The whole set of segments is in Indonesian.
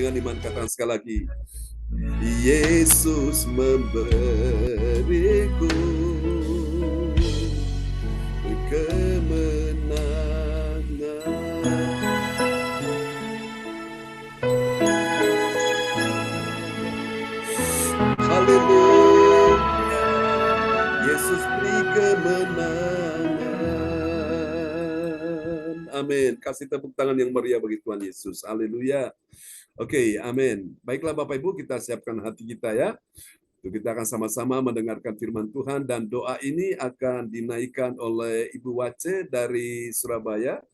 dengan iman, katakan sekali lagi. Yesus memberiku kemenangan. Haleluya. Yesus beri kemenangan. Amin. Kasih tepuk tangan yang meriah bagi Tuhan Yesus. Haleluya. Oke, amin. Baiklah Bapak Ibu, kita siapkan hati kita ya. Kita akan sama-sama mendengarkan firman Tuhan, dan doa ini akan dinaikkan oleh Ibu Wace dari Surabaya.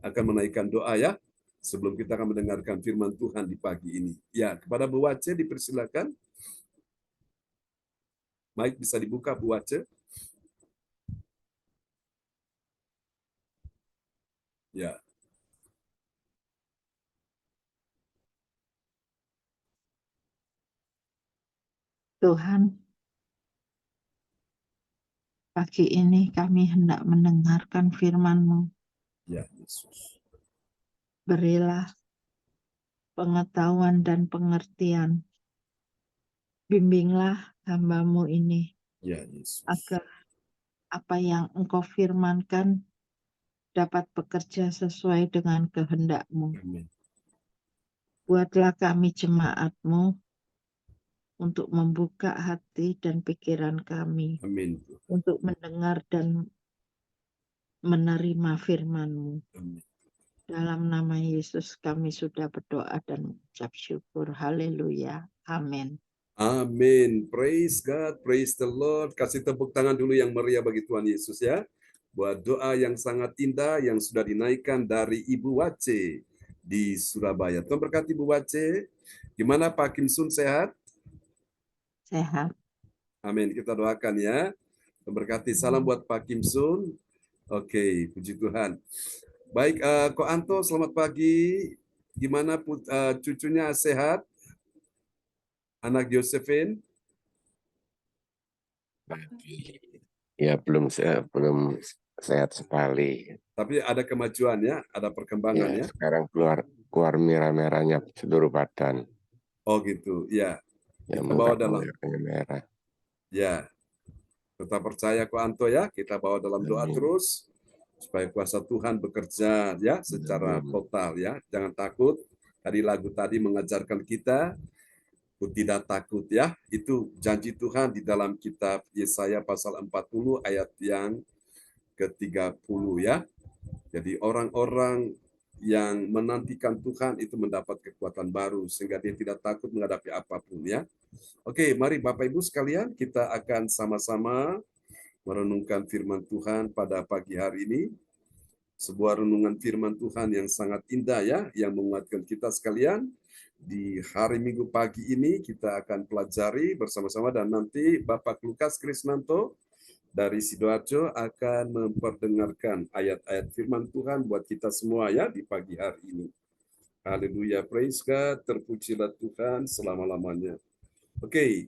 Akan menaikkan doa ya, sebelum kita akan mendengarkan firman Tuhan di pagi ini. Ya, kepada Bu Wace dipersilakan. Mic bisa dibuka Bu Wace. Ya. Tuhan, pagi ini kami hendak mendengarkan firman-Mu. Ya, Yesus. Berilah pengetahuan dan pengertian. Bimbinglah hamba-Mu ini, Ya, Yesus. agar apa yang Engkau firmankan dapat bekerja sesuai dengan kehendak-Mu. Amin. Buatlah kami jemaat-Mu untuk membuka hati dan pikiran kami, Amin. untuk mendengar dan menerima firman-Mu. Amin. Dalam nama Yesus kami sudah berdoa dan mengucap syukur. Haleluya. Amin. Amin. Praise God, praise the Lord. Kasih tepuk tangan dulu yang meriah bagi Tuhan Yesus ya. Buat doa yang sangat indah yang sudah dinaikkan dari Ibu Wace di Surabaya. Tuhan berkati Ibu Wace. Gimana Pak Kim Sun, sehat? Sehat. Amin. Kita doakan ya. Tuhan berkati. Salam buat Pak Kim Sun. Oke, puji Tuhan. Baik, Ko Anto, selamat pagi. Gimana cucunya, sehat? Anak Josephine? Ya, belum sehat sekali. Tapi ada kemajuan ya, ada perkembangan ya. Sekarang keluar merah-merahnya seluruh badan. Oh gitu, ya. Yang Kita bawa dalam merah. ya. Tetap percaya Ko Anto ya, kita bawa dalam doa terus supaya kuasa Tuhan bekerja ya secara total ya. Jangan takut. Tadi lagu tadi mengajarkan kita tidak takut ya. Itu janji Tuhan di dalam kitab Yesaya pasal 40 ayat yang ke-30 ya. Jadi orang-orang yang menantikan Tuhan itu mendapat kekuatan baru sehingga dia tidak takut menghadapi apapun ya. Oke, mari Bapak Ibu sekalian, kita akan sama-sama merenungkan firman Tuhan pada pagi hari ini. Sebuah renungan firman Tuhan yang sangat indah ya, yang menguatkan kita sekalian. Di hari Minggu pagi ini kita akan pelajari bersama-sama, dan nanti Bapak Lukas Krisnanto dari Sidoarjo akan memperdengarkan ayat-ayat firman Tuhan buat kita semua ya di pagi hari ini. Haleluya, praise God, terpujilah Tuhan selama-lamanya. Oke,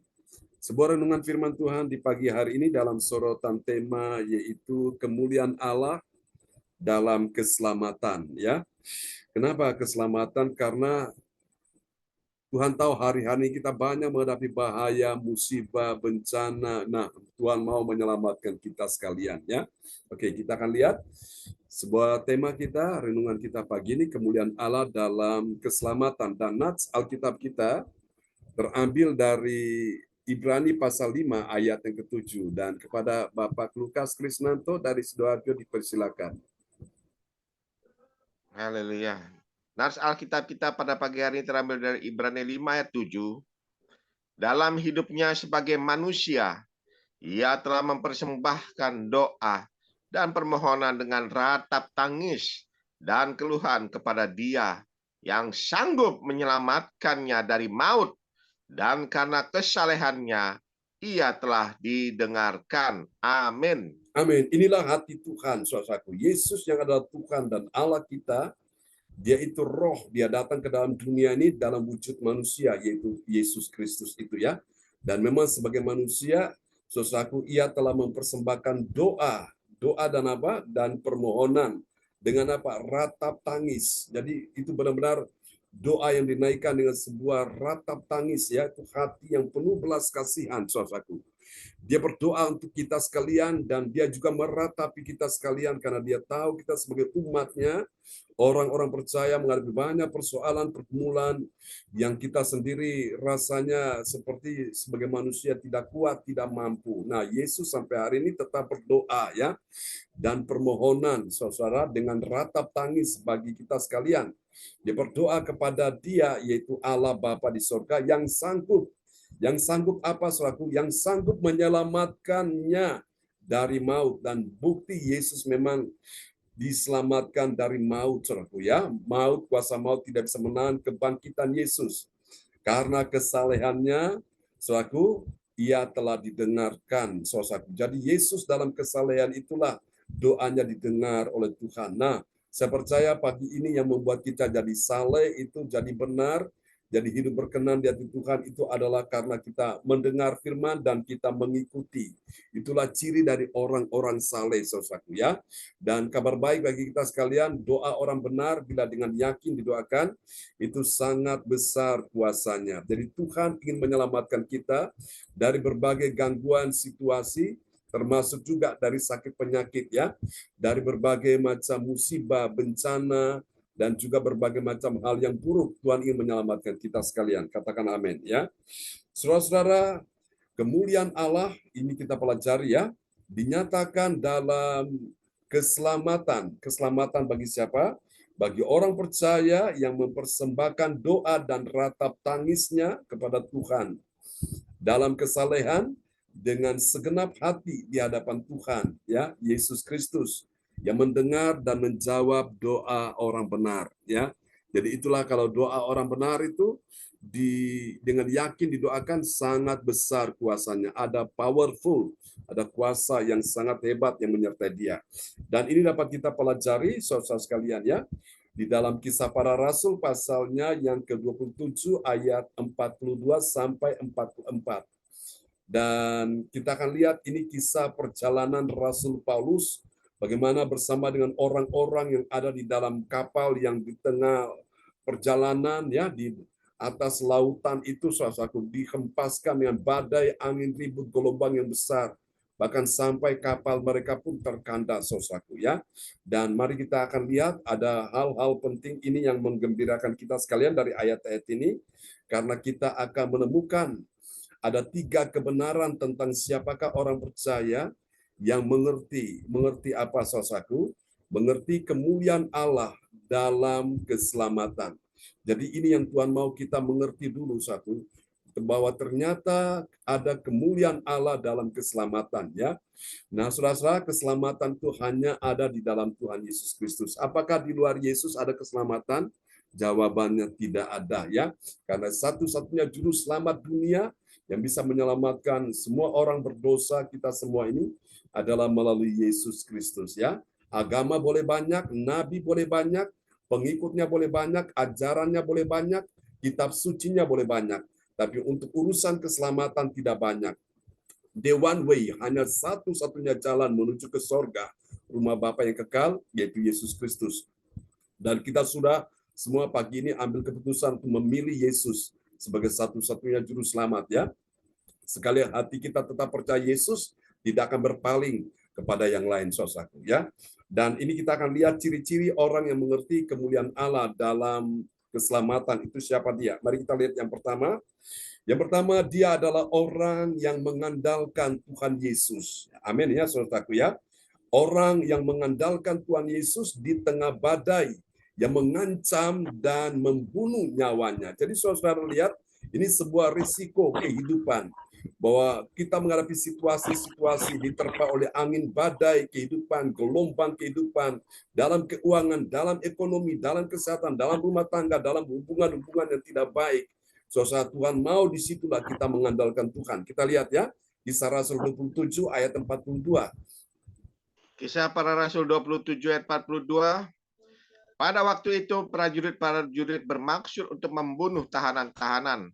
sebuah renungan firman Tuhan di pagi hari ini dalam sorotan tema yaitu kemuliaan Allah dalam keselamatan ya. Kenapa keselamatan? Karena Tuhan tahu hari-hari kita banyak menghadapi bahaya, musibah, bencana. Nah, Tuhan mau menyelamatkan kita sekalian ya. Oke, kita akan lihat sebuah tema kita, renungan kita pagi ini, kemuliaan Allah dalam keselamatan. Dan nats Alkitab kita terambil dari Ibrani pasal 5 ayat yang ke-7. Dan kepada Bapak Lukas Krisnanto dari Sidoarjo dipersilakan. Haleluya. Nats Alkitab kita pada pagi hari ini terambil dari Ibrani 5 ayat 7. Dalam hidupnya sebagai manusia, ia telah mempersembahkan doa dan permohonan dengan ratap tangis dan keluhan kepada Dia yang sanggup menyelamatkannya dari maut, dan karena kesalehannya ia telah didengarkan. Amin. Amin. Inilah hati Tuhan, saudaraku. Yesus yang adalah Tuhan dan Allah kita, dia itu roh, dia datang ke dalam dunia ini dalam wujud manusia, yaitu Yesus Kristus itu ya. Dan memang sebagai manusia, saudaraku, ia telah mempersembahkan doa dan apa? Dan permohonan dengan apa? Ratap tangis. Jadi itu benar-benar doa yang dinaikkan dengan sebuah ratap tangis, ya, itu hati yang penuh belas kasihan, saudaraku. Dia berdoa untuk kita sekalian dan dia juga meratapi kita sekalian karena dia tahu kita sebagai umatnya, orang-orang percaya menghadapi banyak persoalan, pergumulan yang kita sendiri rasanya seperti sebagai manusia tidak kuat, tidak mampu. Nah, Yesus sampai hari ini tetap berdoa, ya, dan permohonan, saudara, dengan ratap tangis bagi kita sekalian. Dia berdoa kepada Dia, yaitu Allah Bapa di surga yang sanggup apa, saudaraku? Yang sanggup menyelamatkannya dari maut. Dan bukti Yesus memang diselamatkan dari maut, saudaraku, ya. Maut, kuasa maut tidak bisa menahan kebangkitan Yesus. Karena kesalehannya, saudaraku, ia telah didengarkan, saudaraku. Jadi Yesus dalam kesalehan itulah doanya didengar oleh Tuhan. Nah, saya percaya pagi ini yang membuat kita jadi saleh itu jadi benar, jadi hidup berkenan di hati Tuhan itu adalah karena kita mendengar firman dan kita mengikuti. Itulah ciri dari orang-orang saleh, saudaraku, ya. Dan kabar baik bagi kita sekalian, doa orang benar bila dengan yakin didoakan, itu sangat besar kuasanya. Jadi Tuhan ingin menyelamatkan kita dari berbagai gangguan situasi, termasuk juga dari sakit penyakit, ya, dari berbagai macam musibah, bencana, dan juga berbagai macam hal yang buruk. Tuhan ingin menyelamatkan kita sekalian. Katakan amin, ya. Saudara-saudara, kemuliaan Allah ini kita pelajari, ya, dinyatakan dalam keselamatan. Keselamatan bagi siapa? Bagi orang percaya yang mempersembahkan doa dan ratap tangisnya kepada Tuhan dalam kesalehan dengan segenap hati di hadapan Tuhan, ya, Yesus Kristus yang mendengar dan menjawab doa orang benar, ya. Jadi itulah kalau doa orang benar itu dengan yakin didoakan sangat besar kuasanya, ada powerful, ada kuasa yang sangat hebat yang menyertai dia. Dan ini dapat kita pelajari, saudara sekalian, ya, di dalam Kisah Para Rasul pasalnya yang ke-27 ayat 42 sampai 44. Dan kita akan lihat ini kisah perjalanan Rasul Paulus, bagaimana bersama dengan orang-orang yang ada di dalam kapal yang di tengah perjalanan, ya, di atas lautan itu, saudaraku, dihempaskan dengan badai, angin ribut, gelombang yang besar. Bahkan sampai kapal mereka pun terkandas, saudaraku, ya. Dan mari kita akan lihat ada hal-hal penting ini yang menggembirakan kita sekalian dari ayat-ayat ini, karena kita akan menemukan ada 3 kebenaran tentang siapakah orang percaya yang mengerti apa, saudaraku? Mengerti kemuliaan Allah dalam keselamatan. Jadi ini yang Tuhan mau kita mengerti dulu, satu, bahwa ternyata ada kemuliaan Allah dalam keselamatan, ya. Nah, saudara-saudara, keselamatan itu hanya ada di dalam Tuhan Yesus Kristus. Apakah di luar Yesus ada keselamatan? Jawabannya tidak ada, ya. Karena satu-satunya juru selamat dunia yang bisa menyelamatkan semua orang berdosa kita semua ini adalah melalui Yesus Kristus, ya. Agama boleh banyak, nabi boleh banyak, pengikutnya boleh banyak, ajarannya boleh banyak, kitab sucinya boleh banyak, tapi untuk urusan keselamatan tidak banyak. The one way, hanya satu-satunya jalan menuju ke sorga, rumah Bapa yang kekal, yaitu Yesus Kristus. Dan kita sudah semua pagi ini ambil keputusan untuk memilih Yesus sebagai satu-satunya juru selamat, ya. Sekali hati kita tetap percaya Yesus, tidak akan berpaling kepada yang lain, saudaraku, ya. Dan ini kita akan lihat ciri-ciri orang yang mengerti kemuliaan Allah dalam keselamatan. Itu siapa dia? Mari kita lihat yang pertama. Yang pertama, dia adalah orang yang mengandalkan Tuhan Yesus. Amin, ya, saudaraku, ya. Orang yang mengandalkan Tuhan Yesus di tengah badai yang mengancam dan membunuh nyawanya. Jadi saudara lihat, ini sebuah risiko kehidupan, bahwa kita menghadapi situasi-situasi diterpa oleh angin badai kehidupan, gelombang kehidupan, dalam keuangan, dalam ekonomi, dalam kesehatan, dalam rumah tangga, dalam hubungan-hubungan yang tidak baik. Saudara, Tuhan mau disitulah kita mengandalkan Tuhan. Kita lihat, ya, Kisah Rasul 27 ayat 42. Kisah Para Rasul 27 ayat 42. Pada waktu itu prajurit bermaksud untuk membunuh tahanan-tahanan,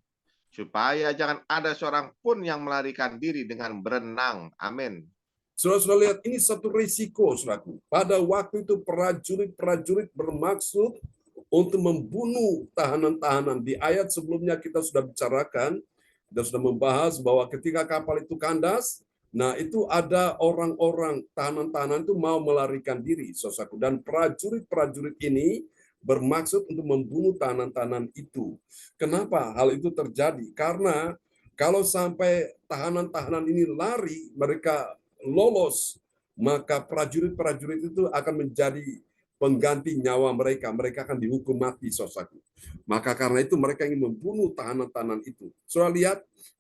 supaya jangan ada seorang pun yang melarikan diri dengan berenang. Amin. Saudara lihat, ini satu risiko, saudaraku. Pada waktu itu prajurit bermaksud untuk membunuh tahanan-tahanan. Di ayat sebelumnya kita sudah bicarakan, dan sudah membahas bahwa ketika kapal itu kandas, nah itu ada orang-orang tahanan-tahanan itu mau melarikan diri, saudaraku. Dan prajurit-prajurit ini bermaksud untuk membunuh tahanan-tahanan itu. Kenapa hal itu terjadi? Karena kalau sampai tahanan-tahanan ini lari, mereka lolos, maka prajurit-prajurit itu akan menjadi pengganti nyawa mereka. Mereka akan dihukum mati, saudaraku. Maka karena itu mereka ingin membunuh tahanan-tahanan itu. Saudara lihat,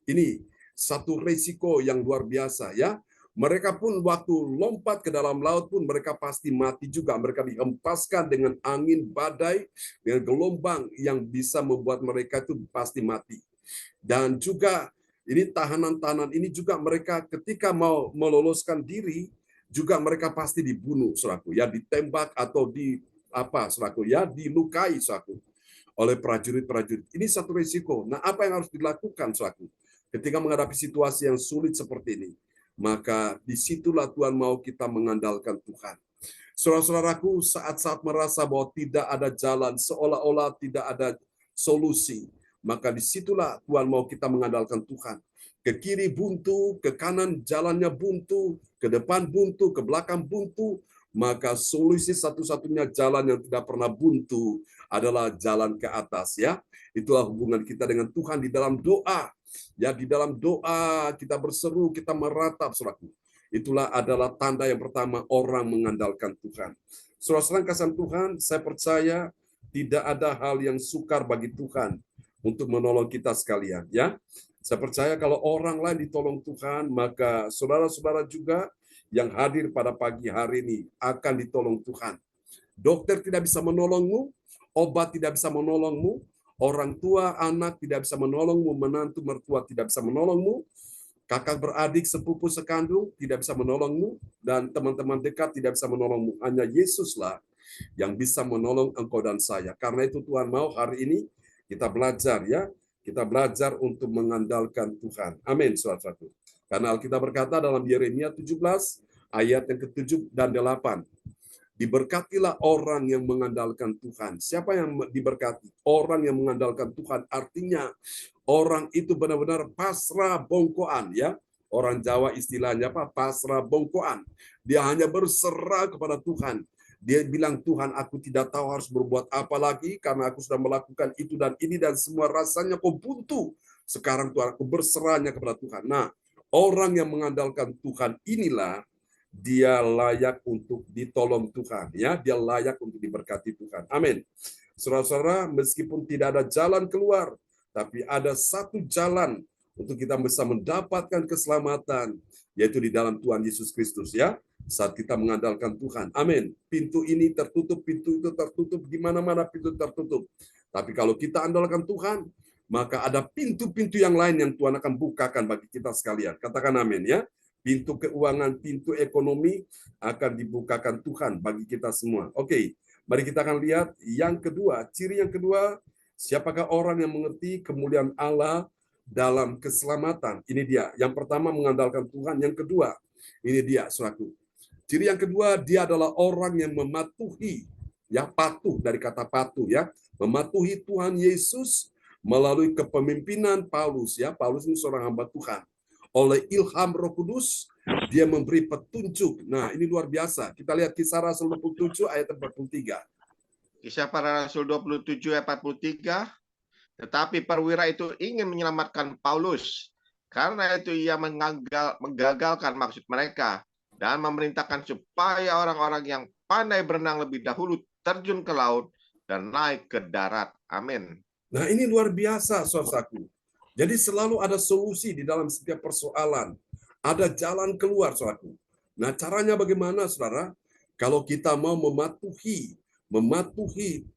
ini satu risiko yang luar biasa ya. Mereka pun waktu lompat ke dalam laut pun mereka pasti mati juga. Mereka dihempaskan dengan angin badai, dengan gelombang yang bisa membuat mereka itu pasti mati. Dan juga ini tahanan-tahanan ini juga mereka ketika mau meloloskan diri, juga mereka pasti dibunuh, saudaraku, ya, ditembak atau saudaraku, ya, dilukai, saudaraku, oleh prajurit-prajurit. Ini satu risiko. Nah, apa yang harus dilakukan, saudaraku, ketika menghadapi situasi yang sulit seperti ini? Maka disitulah Tuhan mau kita mengandalkan Tuhan. Saudara-saudaraku, saat-saat merasa bahwa tidak ada jalan, seolah-olah tidak ada solusi, maka disitulah Tuhan mau kita mengandalkan Tuhan. Ke kiri buntu, ke kanan jalannya buntu, ke depan buntu, ke belakang buntu, maka solusi satu-satunya jalan yang tidak pernah buntu adalah jalan ke atas, ya. Itulah hubungan kita dengan Tuhan di dalam doa. Ya, di dalam doa kita berseru, kita meratap, saudaraku. Itulah adalah tanda yang pertama orang mengandalkan Tuhan. Saudara-saudara kasih Tuhan, saya percaya tidak ada hal yang sukar bagi Tuhan untuk menolong kita sekalian, ya. Saya percaya kalau orang lain ditolong Tuhan, maka saudara-saudara juga yang hadir pada pagi hari ini akan ditolong Tuhan. Dokter tidak bisa menolongmu, obat tidak bisa menolongmu, orang tua, anak tidak bisa menolongmu, menantu, mertua tidak bisa menolongmu, kakak beradik, sepupu sekandung tidak bisa menolongmu, dan teman-teman dekat tidak bisa menolongmu. Hanya Yesuslah yang bisa menolong engkau dan saya. Karena itu Tuhan mau hari ini kita belajar, ya. Kita belajar untuk mengandalkan Tuhan. Amin, saudara-saudara. Karena Alkitab berkata dalam Yeremia 17 ayat yang ke-7 dan 8. Diberkatilah orang yang mengandalkan Tuhan. Siapa yang diberkati? Orang yang mengandalkan Tuhan. Artinya orang itu benar-benar pasrah bongkoan, ya. Orang Jawa istilahnya apa? Pasrah bongkoan. Dia hanya berserah kepada Tuhan. Dia bilang, Tuhan, aku tidak tahu harus berbuat apa lagi karena aku sudah melakukan itu dan ini dan semua rasanya kok buntu. Sekarang Tuhan, aku berserahnya kepada Tuhan. Nah, orang yang mengandalkan Tuhan inilah dia layak untuk ditolong Tuhan, ya. Dia layak untuk diberkati Tuhan. Amin. Saudara-saudara, meskipun tidak ada jalan keluar, tapi ada satu jalan untuk kita bisa mendapatkan keselamatan, yaitu di dalam Tuhan Yesus Kristus, ya. Saat kita mengandalkan Tuhan. Amin. Pintu ini tertutup, pintu itu tertutup, di mana-mana pintu tertutup. Tapi kalau kita andalkan Tuhan, maka ada pintu-pintu yang lain yang Tuhan akan bukakan bagi kita sekalian. Katakan amin, ya. Pintu keuangan, pintu ekonomi akan dibukakan Tuhan bagi kita semua. Oke, mari kita akan lihat yang kedua. Ciri yang kedua, siapakah orang yang mengerti kemuliaan Allah dalam keselamatan? Ini dia. Yang pertama mengandalkan Tuhan. Yang kedua, ini dia, saudaraku. Ciri yang kedua, dia adalah orang yang mematuhi, ya, patuh dari kata patuh, ya, mematuhi Tuhan Yesus melalui kepemimpinan Paulus, ya. Paulus ini seorang hamba Tuhan. Oleh ilham Roh Kudus, dia memberi petunjuk. Nah, ini luar biasa. Kita lihat Kisah Rasul 27 ayat 43. Kisah Para Rasul 27 ayat 43. Tetapi perwira itu ingin menyelamatkan Paulus. Karena itu ia menggagalkan maksud mereka dan memerintahkan supaya orang-orang yang pandai berenang lebih dahulu terjun ke laut dan naik ke darat. Amin. Nah, ini luar biasa, saudaraku. Jadi selalu ada solusi di dalam setiap persoalan. Ada jalan keluar, saudaraku. Nah, caranya bagaimana, saudara? Kalau kita mau mematuhi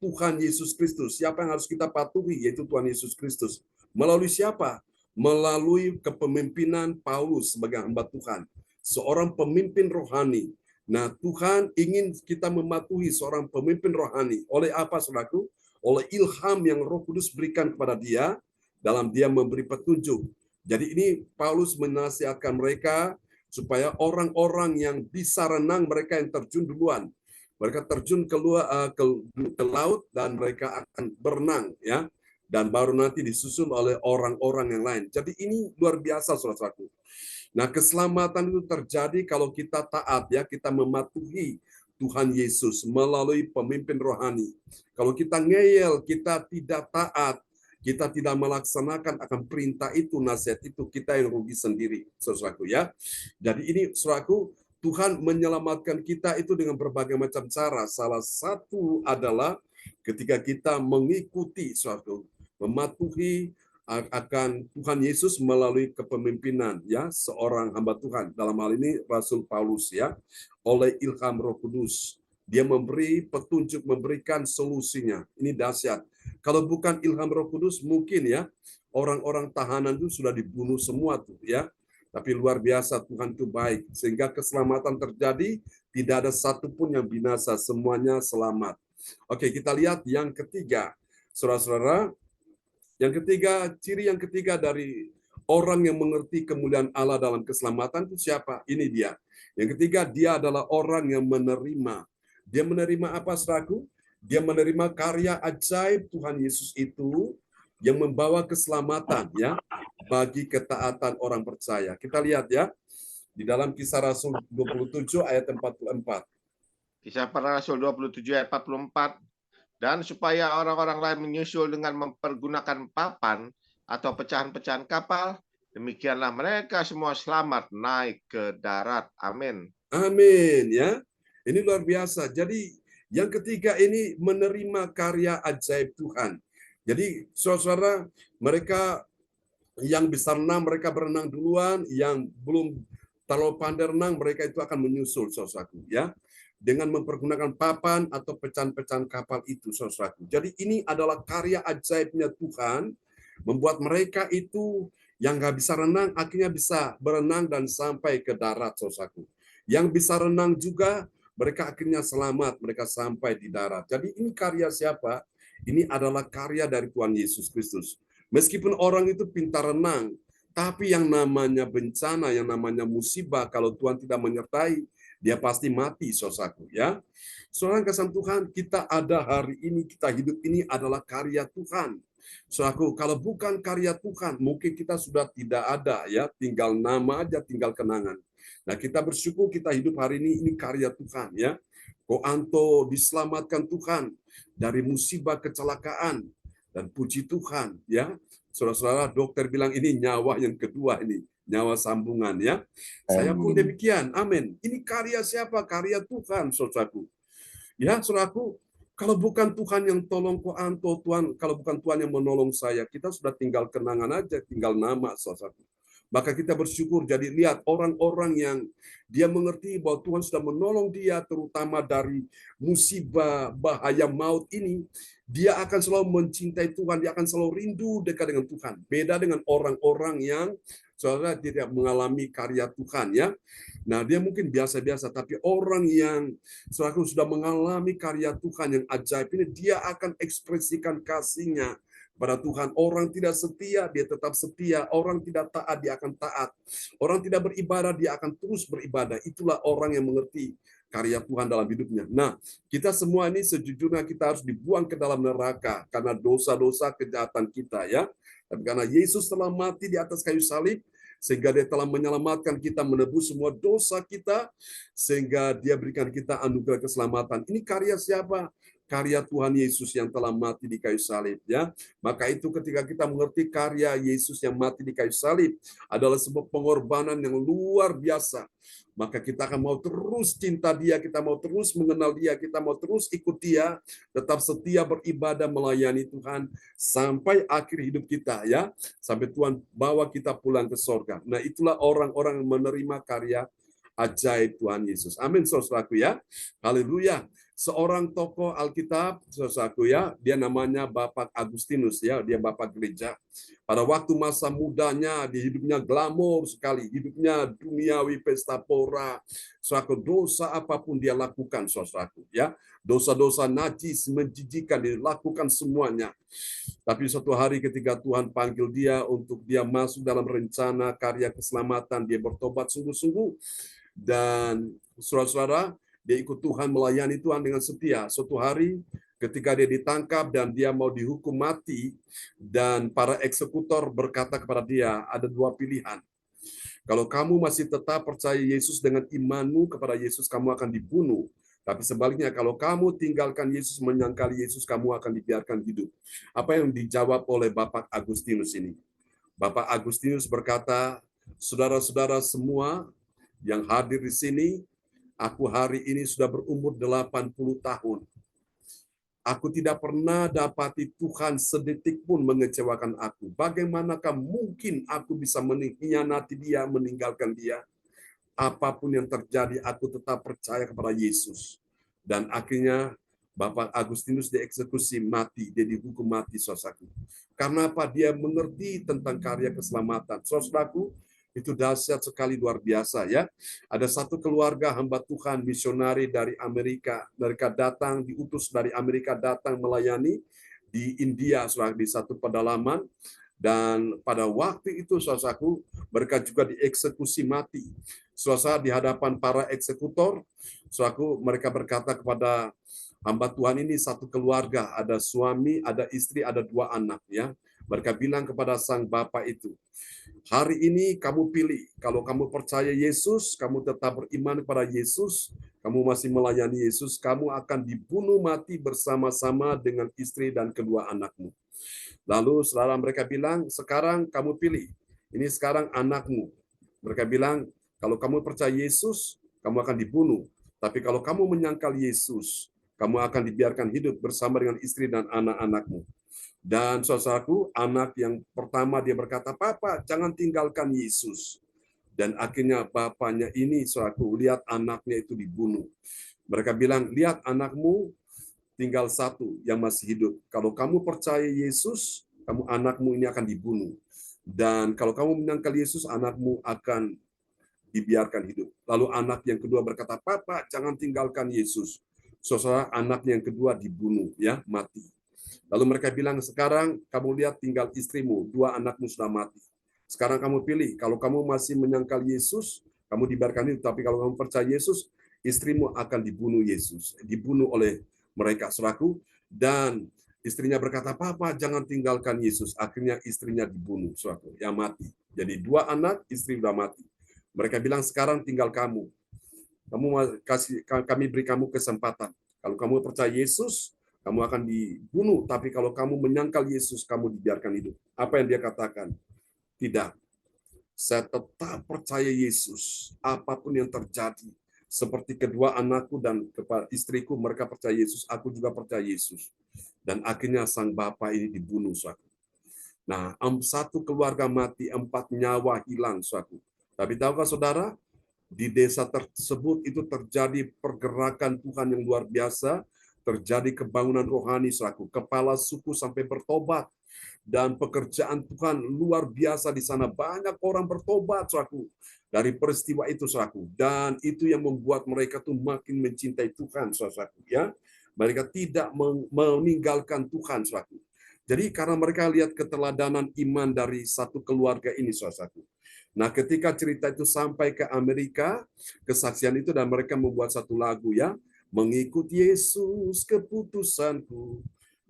Tuhan Yesus Kristus, siapa yang harus kita patuhi? Yaitu Tuhan Yesus Kristus. Melalui siapa? Melalui kepemimpinan Paulus sebagai hamba Tuhan. Seorang pemimpin rohani. Nah, Tuhan ingin kita mematuhi seorang pemimpin rohani. Oleh apa, saudaraku? Oleh ilham yang Roh Kudus berikan kepada dia, dalam dia memberi petunjuk. Jadi ini Paulus menasihatkan mereka supaya orang-orang yang bisa renang, mereka yang terjun duluan. mereka terjun ke laut dan mereka akan berenang, ya. Dan baru nanti disusul oleh orang-orang yang lain. Jadi ini luar biasa, saudara-saudaraku. Nah, keselamatan itu terjadi kalau kita taat, ya, kita mematuhi Tuhan Yesus melalui pemimpin rohani. Kalau kita ngeyel, kita tidak taat, kita tidak melaksanakan akan perintah itu, nasihat itu, kita yang rugi sendiri, saudaraku, ya. Jadi ini, saudaraku, Tuhan menyelamatkan kita itu dengan berbagai macam cara. Salah satu adalah ketika kita mengikuti suatu, mematuhi akan Tuhan Yesus melalui kepemimpinan, ya, seorang hamba Tuhan, dalam hal ini Rasul Paulus, ya, oleh ilham Roh Kudus. Dia memberi petunjuk, memberikan solusinya. Ini dahsyat. Kalau bukan ilham Roh Kudus, mungkin, ya, orang-orang tahanan itu sudah dibunuh semua tuh, ya. Tapi luar biasa, Tuhan itu baik, sehingga keselamatan terjadi, tidak ada satupun yang binasa, semuanya selamat. Oke, kita lihat yang ketiga, saudara-saudara. Yang ketiga, ciri yang ketiga dari orang yang mengerti kemuliaan Allah dalam keselamatan itu siapa? Ini dia. Yang ketiga, dia adalah orang yang menerima. Dia menerima apa, saudaraku? Dia menerima karya ajaib Tuhan Yesus itu yang membawa keselamatan, ya, bagi ketaatan orang percaya. Kita lihat, ya, di dalam Kisah Rasul 27 ayat 44. Kisah Para Rasul 27 ayat 44. Dan supaya orang-orang lain menyusul dengan mempergunakan papan atau pecahan-pecahan kapal, demikianlah mereka semua selamat naik ke darat. Amin. Amin, ya. Ini luar biasa. Jadi yang ketiga ini menerima karya ajaib Tuhan. Jadi saudara-saudara, mereka yang bisa renang, mereka berenang duluan, yang belum terlalu pandai renang, mereka itu akan menyusul, saudaraku, ya, dengan mempergunakan papan atau pecahan-pecahan kapal itu, saudaraku. Jadi ini adalah karya ajaibnya Tuhan, membuat mereka itu yang nggak bisa renang, akhirnya bisa berenang dan sampai ke darat, saudaraku. Yang bisa renang juga, mereka akhirnya selamat, mereka sampai di darat. Jadi ini karya siapa? Ini adalah karya dari Tuhan Yesus Kristus. Meskipun orang itu pintar renang, tapi yang namanya bencana, yang namanya musibah, kalau Tuhan tidak menyertai, dia pasti mati, saudaraku, ya. Saudara kasih Tuhan, kita ada hari ini, kita hidup ini adalah karya Tuhan. Saudaraku, kalau bukan karya Tuhan, mungkin kita sudah tidak ada, ya, tinggal nama aja, tinggal kenangan. Nah, kita bersyukur kita hidup hari ini karya Tuhan, ya. Koanto diselamatkan Tuhan dari musibah kecelakaan, dan puji Tuhan, ya. Saudara-saudara, dokter bilang ini nyawa yang kedua ini, nyawa sambungan, ya. Saya pun demikian. Amin. Ini karya siapa? Karya Tuhan, saudaraku. Ya, saudaraku, kalau bukan Tuhan yang tolong koanto, Tuhan, kalau bukan Tuhan yang menolong saya, kita sudah tinggal kenangan aja, tinggal nama, saudaraku. Maka kita bersyukur, jadi lihat orang-orang yang dia mengerti bahwa Tuhan sudah menolong dia, terutama dari musibah, bahaya maut ini, dia akan selalu mencintai Tuhan, dia akan selalu rindu dekat dengan Tuhan. Beda dengan orang-orang yang saudara tidak mengalami karya Tuhan, ya. Nah, dia mungkin biasa-biasa, tapi orang yang saudara sudah mengalami karya Tuhan yang ajaib ini, dia akan ekspresikan kasihnya pada Tuhan. Orang tidak setia, dia tetap setia. Orang tidak taat, dia akan taat. Orang tidak beribadah, dia akan terus beribadah. Itulah orang yang mengerti karya Tuhan dalam hidupnya. Nah, kita semua ini sejujurnya kita harus dibuang ke dalam neraka karena dosa-dosa kejahatan kita, ya. Tapi karena Yesus telah mati di atas kayu salib, sehingga dia telah menyelamatkan kita, menebus semua dosa kita, sehingga dia berikan kita anugerah keselamatan. Ini karya siapa? Karya Tuhan Yesus yang telah mati di kayu salib, ya. Maka itu ketika kita mengerti karya Yesus yang mati di kayu salib adalah sebuah pengorbanan yang luar biasa, maka kita akan mau terus cinta dia, kita mau terus mengenal dia, kita mau terus ikut dia, tetap setia beribadah melayani Tuhan sampai akhir hidup kita, ya, sampai Tuhan bawa kita pulang ke sorga. Nah, itulah orang-orang yang menerima karya ajaib Tuhan Yesus. Amin, saudaraku, ya. Haleluya. Seorang tokoh Alkitab, saudaraku, ya, dia namanya Bapak Agustinus, ya, dia Bapak gereja. Pada waktu masa mudanya, di hidupnya glamor sekali, hidupnya duniawi, pesta pora, suatu dosa apapun dia lakukan, saudaraku, ya. Dosa-dosa najis, menjijikan, dilakukan semuanya. Tapi suatu hari ketika Tuhan panggil dia untuk dia masuk dalam rencana karya keselamatan, dia bertobat sungguh-sungguh. Dan saudara-saudara, dia ikut Tuhan, melayani Tuhan dengan setia. Suatu hari ketika dia ditangkap dan dia mau dihukum mati, dan para eksekutor berkata kepada dia, ada dua pilihan. Kalau kamu masih tetap percaya Yesus dengan imanmu kepada Yesus, kamu akan dibunuh. Tapi sebaliknya, kalau kamu tinggalkan Yesus, menyangkali Yesus, kamu akan dibiarkan hidup. Apa yang dijawab oleh Bapak Agustinus ini? Bapak Agustinus berkata, saudara-saudara semua yang hadir di sini, aku hari ini sudah berumur 80 tahun. Aku tidak pernah dapati Tuhan sedetik pun mengecewakan aku. Bagaimanakah mungkin aku bisa mengkhianati dia, meninggalkan dia? Apapun yang terjadi, aku tetap percaya kepada Yesus. Dan akhirnya Bapak Agustinus dieksekusi mati, dia dihukum mati, saudaraku. Karena apa? Dia mengerti tentang karya keselamatan. Saudaraku, itu dahsyat sekali, luar biasa ya. Ada satu keluarga hamba Tuhan misionari dari Amerika. Mereka datang, diutus dari Amerika datang melayani di India, saudara, di satu pedalaman. Dan pada waktu itu, saudaraku, mereka juga dieksekusi mati. Saudara, di hadapan para eksekutor, saudaraku, mereka berkata kepada hamba Tuhan ini, satu keluarga, ada suami, ada istri, ada dua anak. Ya, mereka bilang kepada sang bapak itu, hari ini kamu pilih, kalau kamu percaya Yesus, kamu tetap beriman kepada Yesus, kamu masih melayani Yesus, kamu akan dibunuh mati bersama-sama dengan istri dan kedua anakmu. Lalu saudara, mereka bilang, sekarang kamu pilih, ini sekarang anakmu. Mereka bilang, kalau kamu percaya Yesus, kamu akan dibunuh. Tapi kalau kamu menyangkal Yesus, kamu akan dibiarkan hidup bersama dengan istri dan anak-anakmu. Dan saudaraku, anak yang pertama dia berkata, Papa, jangan tinggalkan Yesus. Dan akhirnya bapaknya ini, saudaraku, lihat anaknya itu dibunuh. Mereka bilang, lihat anakmu tinggal satu yang masih hidup. Kalau kamu percaya Yesus, anakmu ini akan dibunuh. Dan kalau kamu menyangkal Yesus, anakmu akan dibiarkan hidup. Lalu anak yang kedua berkata, Papa, jangan tinggalkan Yesus. Saudara, anak yang kedua dibunuh, ya, mati. Lalu mereka bilang, sekarang kamu lihat tinggal istrimu, dua anakmu sudah mati. Sekarang kamu pilih, kalau kamu masih menyangkal Yesus, kamu dibiarkan hidup. Tapi kalau kamu percaya Yesus, istrimu akan dibunuh Yesus. Dibunuh oleh mereka, saudaraku. Dan istrinya berkata, Papa, jangan tinggalkan Yesus. Akhirnya istrinya dibunuh, saudaraku, yang mati. Jadi dua anak, istri sudah mati. Mereka bilang, sekarang tinggal kamu. Kami beri kamu kesempatan. Kalau kamu percaya Yesus, kamu akan dibunuh. Tapi kalau kamu menyangkal Yesus, kamu dibiarkan hidup. Apa yang dia katakan? Tidak. Saya tetap percaya Yesus. Apapun yang terjadi. Seperti kedua anakku dan istriku, mereka percaya Yesus. Aku juga percaya Yesus. Dan akhirnya sang bapak ini dibunuh, saudara. Nah, satu keluarga mati, 4 nyawa hilang, saudara. Tapi tahukah saudara, di desa tersebut itu terjadi pergerakan Tuhan yang luar biasa, terjadi kebangunan rohani, saudara. Kepala suku sampai bertobat. Dan pekerjaan Tuhan luar biasa di sana. Banyak orang bertobat, saudara, dari peristiwa itu, saudara. Dan itu yang membuat mereka tuh makin mencintai Tuhan, saudara. Ya, mereka tidak meninggalkan Tuhan, saudara. Jadi karena mereka lihat keteladanan iman dari satu keluarga ini, saudara. Nah, ketika cerita itu sampai ke Amerika, kesaksian itu, dan mereka membuat satu lagu, ya, mengikut Yesus keputusanku.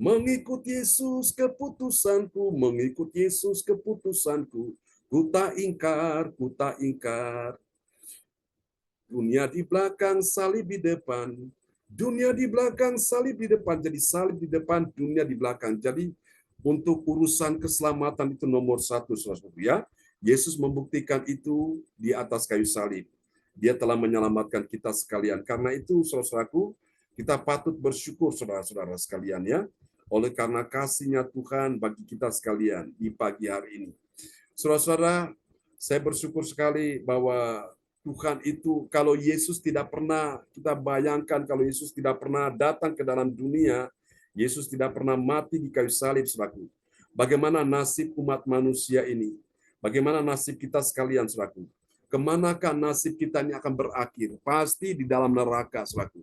Mengikut Yesus keputusanku, mengikut Yesus keputusanku, ku tak ingkar, ku tak ingkar. Dunia di belakang, salib di depan. Dunia di belakang, salib di depan. Jadi salib di depan, dunia di belakang. Jadi untuk urusan keselamatan itu nomor 1, saudara, ya. Yesus membuktikan itu di atas kayu salib. Dia telah menyelamatkan kita sekalian. Karena itu, saudaraku, kita patut bersyukur, saudara-saudara sekalian, ya. Oleh karena kasih-Nya Tuhan bagi kita sekalian di pagi hari ini. Saudara-saudara, saya bersyukur sekali bahwa Tuhan itu, kalau Yesus tidak pernah, kita bayangkan kalau Yesus tidak pernah datang ke dalam dunia, Yesus tidak pernah mati di kayu salib, saudaraku. Bagaimana nasib umat manusia ini? Bagaimana nasib kita sekalian, saudaraku? Kemanakah nasib kita ini akan berakhir? Pasti di dalam neraka, saudaraku.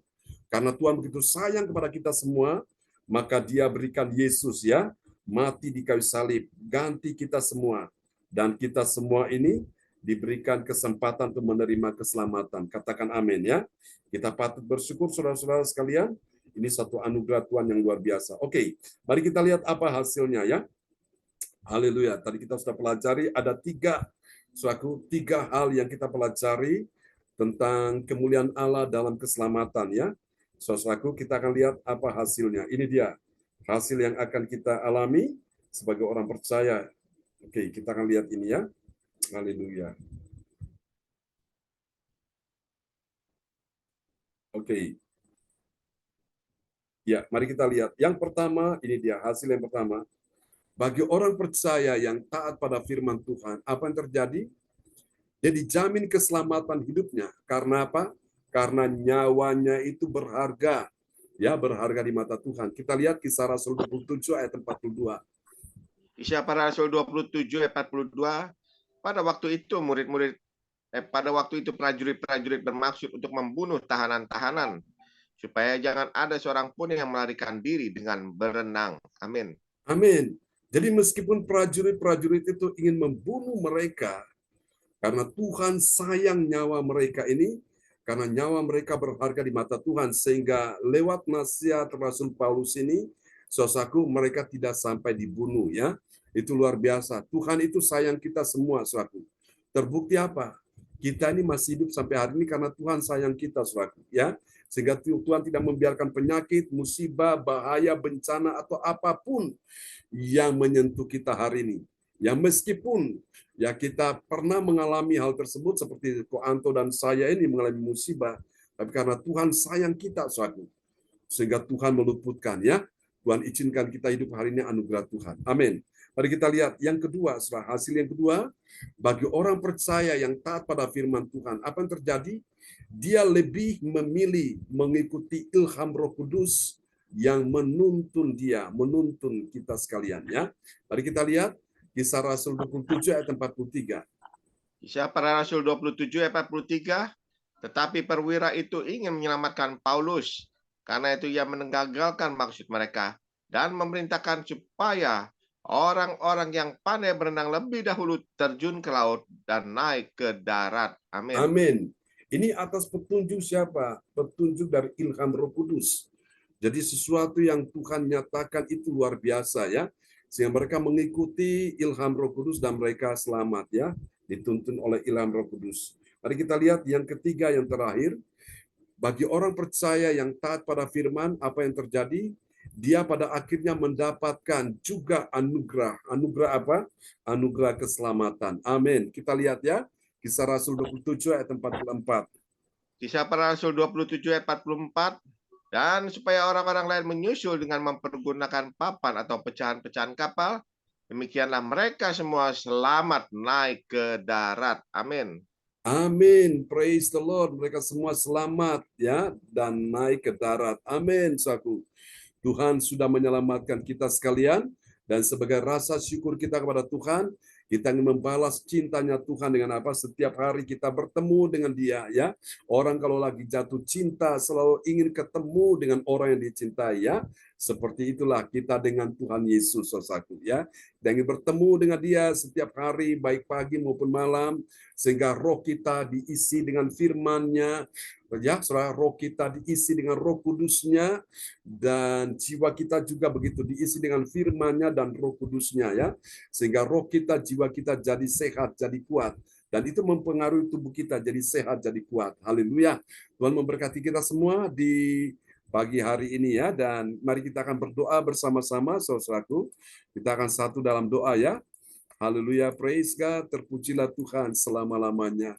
Karena Tuhan begitu sayang kepada kita semua, maka Dia berikan Yesus, ya, mati di kayu salib, ganti kita semua. Dan kita semua ini diberikan kesempatan untuk menerima keselamatan. Katakan amin ya. Kita patut bersyukur saudara-saudara sekalian. Ini satu anugerah Tuhan yang luar biasa. Oke, mari kita lihat apa hasilnya ya. Haleluya. Tadi kita sudah pelajari ada tiga hal yang kita pelajari tentang kemuliaan Allah dalam keselamatan ya. Saudaraku, kita akan lihat apa hasilnya. Ini dia hasil yang akan kita alami sebagai orang percaya. Oke, kita akan lihat ini ya. Haleluya. Oke. Ya, mari kita lihat. Yang pertama, ini dia hasil yang pertama. Bagi orang percaya yang taat pada firman Tuhan, apa yang terjadi? Dia dijamin keselamatan hidupnya. Karena apa? Karena nyawanya itu berharga. Ya, berharga di mata Tuhan. Kita lihat Kisah Rasul 27 ayat 42. Kisah para Rasul 27 ayat 42. Pada waktu itu prajurit-prajurit bermaksud untuk membunuh tahanan-tahanan, supaya jangan ada seorang pun yang melarikan diri dengan berenang. Amin. Amin. Jadi meskipun prajurit-prajurit itu ingin membunuh mereka, karena Tuhan sayang nyawa mereka ini, karena nyawa mereka berharga di mata Tuhan, sehingga lewat nasihat Rasul Paulus ini, saudaraku, mereka tidak sampai dibunuh ya. Itu luar biasa. Tuhan itu sayang kita semua, saudaraku. Terbukti apa? Kita ini masih hidup sampai hari ini karena Tuhan sayang kita, saudaraku, ya. Sehingga Tuhan tidak membiarkan penyakit, musibah, bahaya, bencana atau apapun yang menyentuh kita hari ini. Ya meskipun ya kita pernah mengalami hal tersebut seperti Ko Anto dan saya ini mengalami musibah, tapi karena Tuhan sayang kita, saudaraku, sehingga Tuhan meluputkan ya. Tuhan izinkan kita hidup hari ini anugerah Tuhan. Amin. Mari kita lihat yang kedua, hasil yang kedua, bagi orang percaya yang taat pada firman Tuhan, apa yang terjadi? Dia lebih memilih mengikuti ilham Roh Kudus yang menuntun kita sekalian ya. Mari kita lihat Kisah Rasul 27 ayat 43. Kisah para Rasul 27 ayat 43. Tetapi perwira itu ingin menyelamatkan Paulus, karena itu ia menggagalkan maksud mereka dan memerintahkan supaya orang-orang yang pandai berenang lebih dahulu terjun ke laut dan naik ke darat. Amin. Amin. Ini atas petunjuk siapa? Petunjuk dari ilham Roh Kudus. Jadi sesuatu yang Tuhan nyatakan itu luar biasa ya. Sehingga mereka mengikuti ilham Roh Kudus dan mereka selamat ya. Dituntun oleh ilham Roh Kudus. Mari kita lihat yang ketiga, yang terakhir. Bagi orang percaya yang taat pada firman, apa yang terjadi? Dia pada akhirnya mendapatkan juga anugerah. Anugerah apa? Anugerah keselamatan. Amin. Kita lihat ya. Kisah Rasul 27 ayat 44. Kisah para Rasul 27 ayat 44. Dan supaya orang-orang lain menyusul dengan mempergunakan papan atau pecahan-pecahan kapal, demikianlah mereka semua selamat naik ke darat. Amin. Amin. Praise the Lord. Mereka semua selamat ya dan naik ke darat. Amin. Saku. Tuhan sudah menyelamatkan kita sekalian, dan sebagai rasa syukur kita kepada Tuhan, kita ingin membalas cintanya Tuhan dengan apa? Setiap hari kita bertemu dengan Dia ya. Orang kalau lagi jatuh cinta selalu ingin ketemu dengan orang yang dicintai ya. Seperti itulah kita dengan Tuhan Yesus, saudaraku ya. Dan ingin bertemu dengan Dia setiap hari, baik pagi maupun malam, sehingga roh kita diisi dengan firman-Nya. Ya, saudara, roh kita diisi dengan Roh Kudus-Nya, dan jiwa kita juga begitu diisi dengan firman-Nya dan Roh Kudus-Nya ya. Sehingga roh kita, jiwa kita jadi sehat, jadi kuat. Dan itu mempengaruhi tubuh kita jadi sehat, jadi kuat. Haleluya. Tuhan memberkati kita semua di pagi hari ini ya. Dan mari kita akan berdoa bersama-sama, saudaraku. Kita akan satu dalam doa ya. Haleluya, praise God. Terpujilah Tuhan selama-lamanya.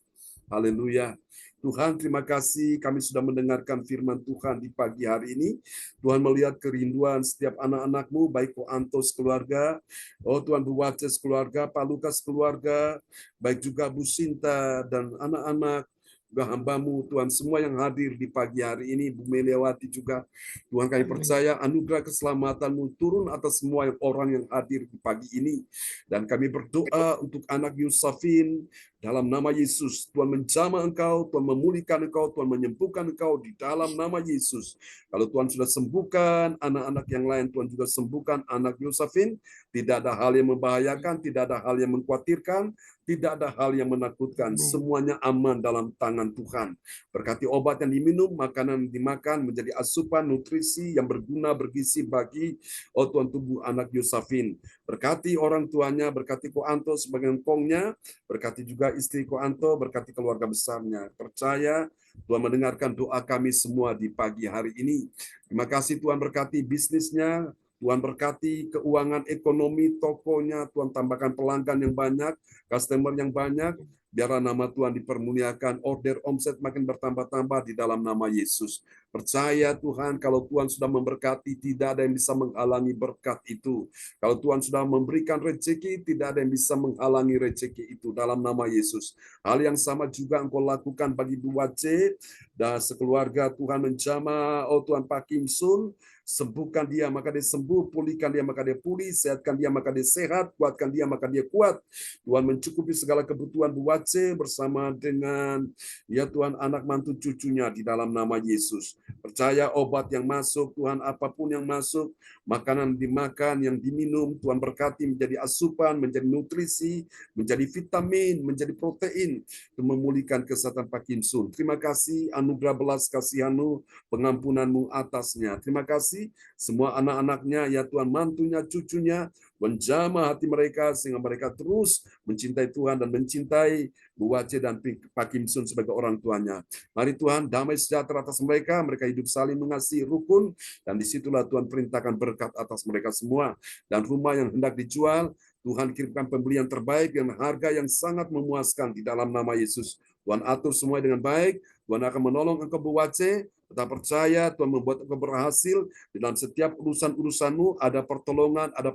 Haleluya. Tuhan, terima kasih kami sudah mendengarkan firman Tuhan di pagi hari ini. Tuhan melihat kerinduan setiap anak-anak-Mu, baik Ko Antos keluarga, oh Tuhan Bu Waces keluarga, Pak Lukas keluarga, baik juga Bu Sinta dan anak-anak, juga hamba-Mu, Tuhan, semua yang hadir di pagi hari ini, Bu Meliawati juga. Tuhan, kami percaya anugerah keselamatan-Mu turun atas semua orang yang hadir di pagi ini. Dan kami berdoa untuk anak Yusafin, dalam nama Yesus. Tuhan menjamah engkau, Tuhan memulihkan engkau, Tuhan menyembuhkan engkau di dalam nama Yesus. Kalau Tuhan sudah sembuhkan anak-anak yang lain, Tuhan juga sembuhkan anak Yusafin. Tidak ada hal yang membahayakan, tidak ada hal yang mengkhawatirkan, tidak ada hal yang menakutkan. Semuanya aman dalam tangan Tuhan. Berkati obat yang diminum, makanan yang dimakan, menjadi asupan nutrisi yang berguna, bergizi bagi Tuhan tubuh anak Yusafin. Berkati orang tuanya, berkati Ko Anto sebagai engkongnya, berkati juga istri Ko Anto, berkati keluarga besarnya. Percaya Tuhan mendengarkan doa kami semua di pagi hari ini. Terima kasih Tuhan, berkati bisnisnya, Tuhan berkati keuangan ekonomi tokonya, Tuhan tambahkan pelanggan yang banyak, customer yang banyak, biarlah nama Tuhan dipermuliakan, order omset makin bertambah-tambah di dalam nama Yesus. Percaya Tuhan, kalau Tuhan sudah memberkati, tidak ada yang bisa menghalangi berkat itu. Kalau Tuhan sudah memberikan rezeki, tidak ada yang bisa menghalangi rezeki itu dalam nama Yesus. Hal yang sama juga Engkau lakukan bagi Bu Wace dan sekeluarga. Tuhan menjamah, Tuhan Pak Kim Sun, sembuhkan dia maka dia sembuh, pulihkan dia maka dia pulih, sehatkan dia maka dia sehat, kuatkan dia maka dia kuat. Tuhan mencukupi segala kebutuhan Bu Wace bersama dengan ya Tuhan anak mantu cucunya di dalam nama Yesus. Percaya obat yang masuk, Tuhan apapun yang masuk, makanan dimakan, yang diminum, Tuhan berkati menjadi asupan, menjadi nutrisi, menjadi vitamin, menjadi protein, untuk memulihkan kesehatan Pak Kim Sun. Terima kasih anugerah belas kasihan-Mu, pengampunan-Mu atasnya. Terima kasih semua anak-anaknya, ya Tuhan, mantunya, cucunya, menjamah hati mereka sehingga mereka terus mencintai Tuhan dan mencintai Bu Wace dan Pak Kim Sun sebagai orang tuanya. Mari Tuhan, damai sejahtera atas mereka, mereka hidup saling mengasihi, rukun, dan disitulah Tuhan perintahkan berkat atas mereka semua. Dan rumah yang hendak dijual, Tuhan kirimkan pembeli yang terbaik dengan harga yang sangat memuaskan di dalam nama Yesus. Tuhan atur semua dengan baik, Tuhan akan menolong engkau Bu Wace. Tetap percaya, Tuhan membuat engkau berhasil di dalam setiap urusan-urusanmu, ada pertolongan, ada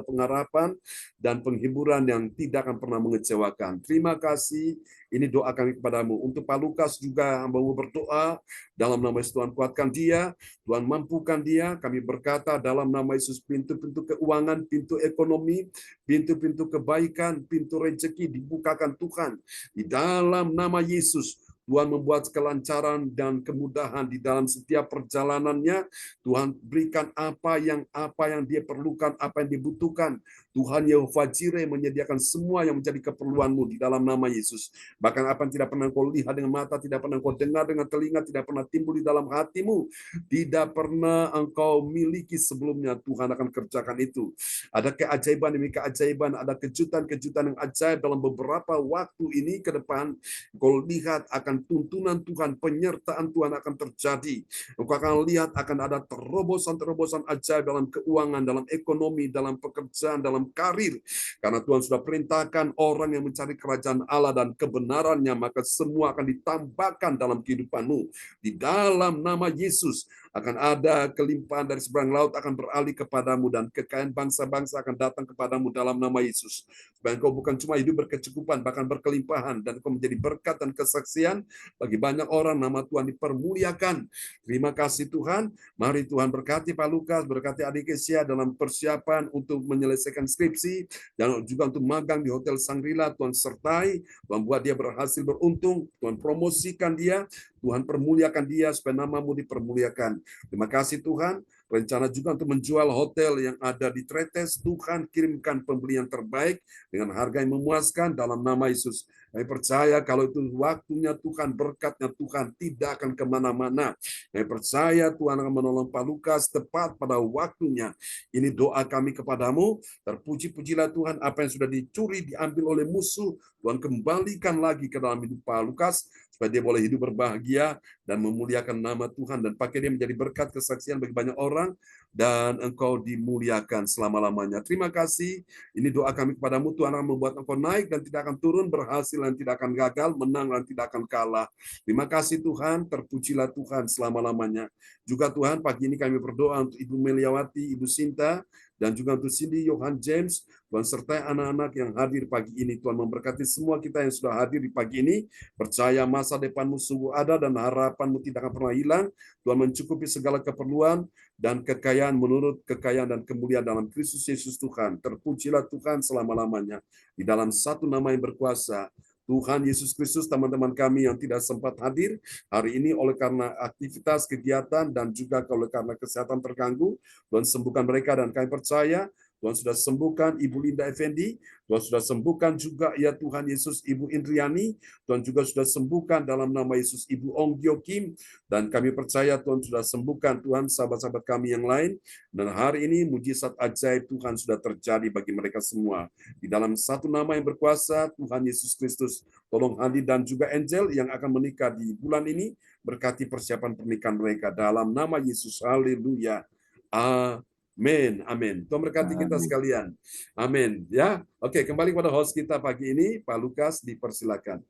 pengharapan, dan penghiburan yang tidak akan pernah mengecewakan. Terima kasih, ini doa kami kepadamu. Untuk Pak Lukas juga, hamba-Mu berdoa, dalam nama Yesus Tuhan kuatkan dia, Tuhan mampukan dia, kami berkata dalam nama Yesus pintu-pintu keuangan, pintu ekonomi, pintu-pintu kebaikan, pintu rezeki dibukakan Tuhan. Di dalam nama Yesus, Tuhan membuat kelancaran dan kemudahan di dalam setiap perjalanannya. Tuhan berikan apa yang dia perlukan, apa yang dibutuhkan. Tuhan Yehova Jireh menyediakan semua yang menjadi keperluanmu di dalam nama Yesus. Bahkan apa yang tidak pernah kau lihat dengan mata, tidak pernah kau dengar dengan telinga, tidak pernah timbul di dalam hatimu, tidak pernah engkau miliki sebelumnya, Tuhan akan kerjakan itu. Ada keajaiban demi keajaiban, ada kejutan-kejutan yang ajaib dalam beberapa waktu ini ke depan. Kau lihat akan tuntunan Tuhan, penyertaan Tuhan akan terjadi. Engkau akan lihat akan ada terobosan-terobosan ajaib dalam keuangan, dalam ekonomi, dalam pekerjaan, dalam karir. Karena Tuhan sudah perintahkan orang yang mencari kerajaan Allah dan kebenarannya, maka semua akan ditambahkan dalam kehidupanmu. Di dalam nama Yesus akan ada kelimpahan dari seberang laut akan beralih kepadamu, dan kekayaan bangsa-bangsa akan datang kepadamu dalam nama Yesus. Supaya engkau bukan cuma hidup berkecukupan, bahkan berkelimpahan, dan engkau menjadi berkat dan kesaksian bagi banyak orang. Nama Tuhan dipermuliakan. Terima kasih Tuhan. Mari Tuhan berkati Pak Lukas, berkati adik Kesia dalam persiapan untuk menyelesaikan skripsi, dan juga untuk magang di Hotel Shangri-La. Tuhan sertai, Tuhan buat dia berhasil beruntung, Tuhan promosikan dia, Tuhan permuliakan dia supaya nama-Mu dipermuliakan. Terima kasih Tuhan. Rencana juga untuk menjual hotel yang ada di Tretes, Tuhan kirimkan pembeli yang terbaik dengan harga yang memuaskan dalam nama Yesus. Kami percaya kalau itu waktunya Tuhan, berkatnya Tuhan tidak akan kemana-mana. Kami percaya Tuhan akan menolong Pak Lukas tepat pada waktunya. Ini doa kami kepadamu. Terpuji-pujilah Tuhan, apa yang sudah dicuri, diambil oleh musuh, Tuhan kembalikan lagi ke dalam hidup Pak Lukas, supaya dia boleh hidup berbahagia dan memuliakan nama Tuhan, dan pakai dia menjadi berkat kesaksian bagi banyak orang. dan Engkau dimuliakan selama-lamanya. Terima kasih. Ini doa kami kepadamu, Tuhan, yang membuat Engkau naik dan tidak akan turun, berhasil dan tidak akan gagal, menang dan tidak akan kalah. Terima kasih Tuhan, terpujilah Tuhan selama-lamanya. Juga Tuhan, pagi ini kami berdoa untuk Ibu Meliawati, Ibu Sinta, dan juga untuk Cindy, Johan James, Tuhan sertai anak-anak yang hadir pagi ini. Tuhan memberkati semua kita yang sudah hadir di pagi ini. Percaya masa depanmu sungguh ada dan harapanmu tidak akan pernah hilang. Tuhan mencukupi segala keperluan dan kekayaan menurut kekayaan dan kemuliaan dalam Kristus Yesus Tuhan. Terpujilah Tuhan selama-lamanya. Di dalam satu nama yang berkuasa, Tuhan Yesus Kristus, teman-teman kami yang tidak sempat hadir hari ini oleh karena aktivitas, kegiatan, dan juga oleh karena kesehatan terganggu, Tuhan sembuhkan mereka dan kami percaya Tuhan sudah sembuhkan Ibu Linda Effendi, Tuhan sudah sembuhkan juga ya Tuhan Yesus Ibu Indriani, Tuhan juga sudah sembuhkan dalam nama Yesus Ibu Ong Gyo Kim, dan kami percaya Tuhan sudah sembuhkan Tuhan sahabat-sahabat kami yang lain, dan hari ini mujizat ajaib Tuhan sudah terjadi bagi mereka semua. Di dalam satu nama yang berkuasa, Tuhan Yesus Kristus, tolong Andi dan juga Angel yang akan menikah di bulan ini, berkati persiapan pernikahan mereka dalam nama Yesus. Haleluya. Amin. Amin. Tuhan berkati kita sekalian. Amin. Ya. Oke, kembali kepada host kita pagi ini, Pak Lukas, dipersilakan.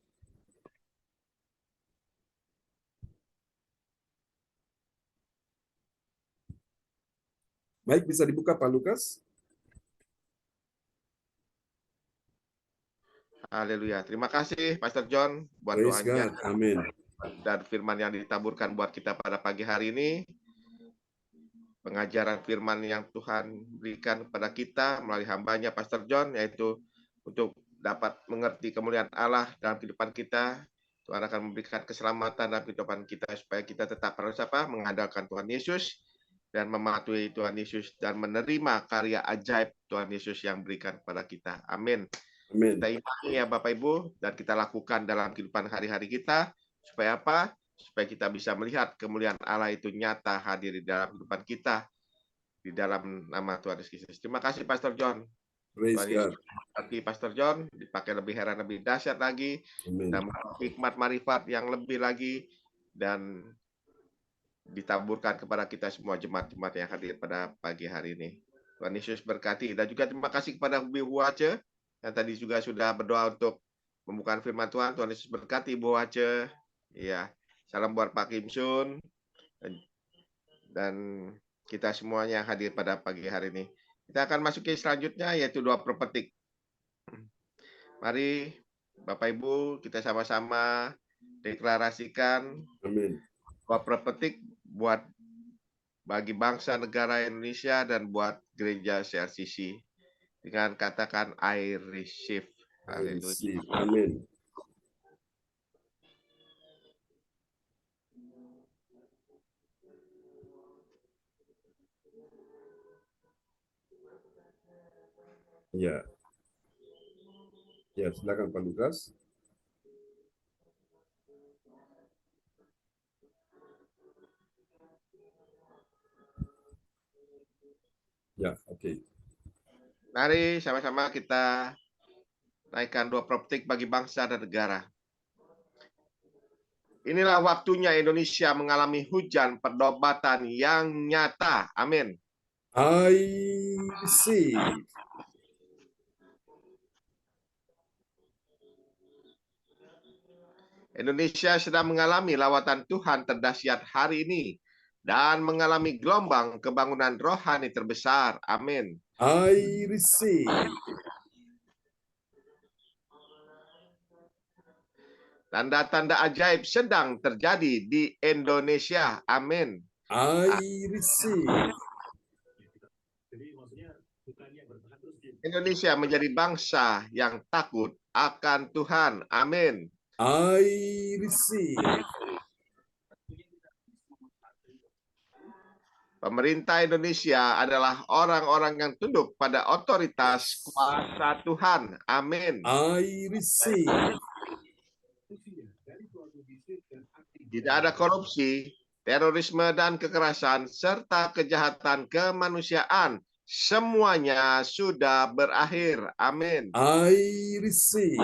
Baik, bisa dibuka Pak Lukas. Haleluya. Terima kasih Pastor John buat Praise doanya God. Amin. dan firman yang ditaburkan buat kita pada pagi hari ini. Pengajaran firman yang Tuhan berikan kepada kita melalui hambanya Pastor John, yaitu untuk dapat mengerti kemuliaan Allah dalam kehidupan kita. Tuhan akan memberikan keselamatan dalam kehidupan kita supaya kita tetap harus mengandalkan Tuhan Yesus dan mematuhi Tuhan Yesus dan menerima karya ajaib Tuhan Yesus yang berikan kepada kita. Amin. Amin. Kita imani ya Bapak Ibu, dan kita lakukan dalam kehidupan hari-hari kita. Supaya apa? Supaya kita bisa melihat kemuliaan Allah itu nyata hadir di dalam kehidupan kita. Di dalam nama Tuhan Yesus Kristus. Terima kasih Pastor John. Praise Tuhan God. Yesus berkati Pastor John, dipakai lebih heran, lebih dahsyat lagi, Amin. dan hikmat marifat yang lebih lagi, dan ditaburkan kepada kita semua jemaat-jemaat yang hadir pada pagi hari ini. Tuhan Yesus berkati. Dan juga terima kasih kepada Bu Wace yang tadi juga sudah berdoa untuk membuka firman Tuhan. Tuhan Yesus berkati Bu Wace. Ya, salam buat Pak Kim Sun dan kita semuanya yang hadir pada pagi hari ini. Kita akan masuki selanjutnya yaitu doa pepetik. Mari Bapak Ibu kita sama-sama deklarasikan Amin. doa pepetik buat bagi bangsa negara Indonesia dan buat gereja CRCC dengan katakan I receive. Haleluya. Amin. Ya. Ya, silakan Pak Lukas. Ya, oke. Mari sama-sama kita naikkan doa pepetik bagi bangsa dan negara. Inilah waktunya Indonesia mengalami hujan pertobatan yang nyata. Amin. I receive. Indonesia sedang mengalami lawatan Tuhan terdahsyat hari ini dan mengalami gelombang kebangunan rohani terbesar. Amin. I receive. Tanda-tanda ajaib sedang terjadi di Indonesia. Amin. I receive. Indonesia menjadi bangsa yang takut akan Tuhan. Amin. I receive. Pemerintah Indonesia adalah orang-orang yang tunduk pada otoritas kuasa Tuhan. Amin. I receive. Tidak ada korupsi, terorisme dan kekerasan, serta kejahatan kemanusiaan. Semuanya sudah berakhir. Amin. I receive.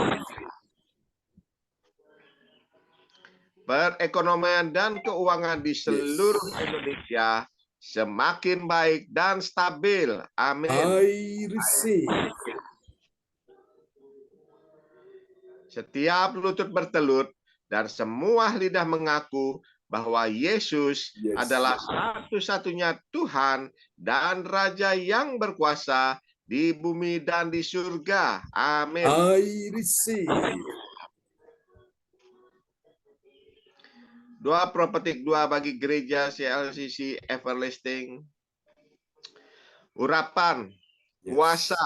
Perekonomian dan keuangan di seluruh Indonesia semakin baik dan stabil. Amin. I receive. Setiap lutut bertelut dan semua lidah mengaku bahwa Yesus Yes. adalah satu-satunya Tuhan dan Raja yang berkuasa di bumi dan di surga. Amin. I receive. Doa Profetik 2 bagi gereja CLCC Everlasting. Urapan, Yes. kuasa,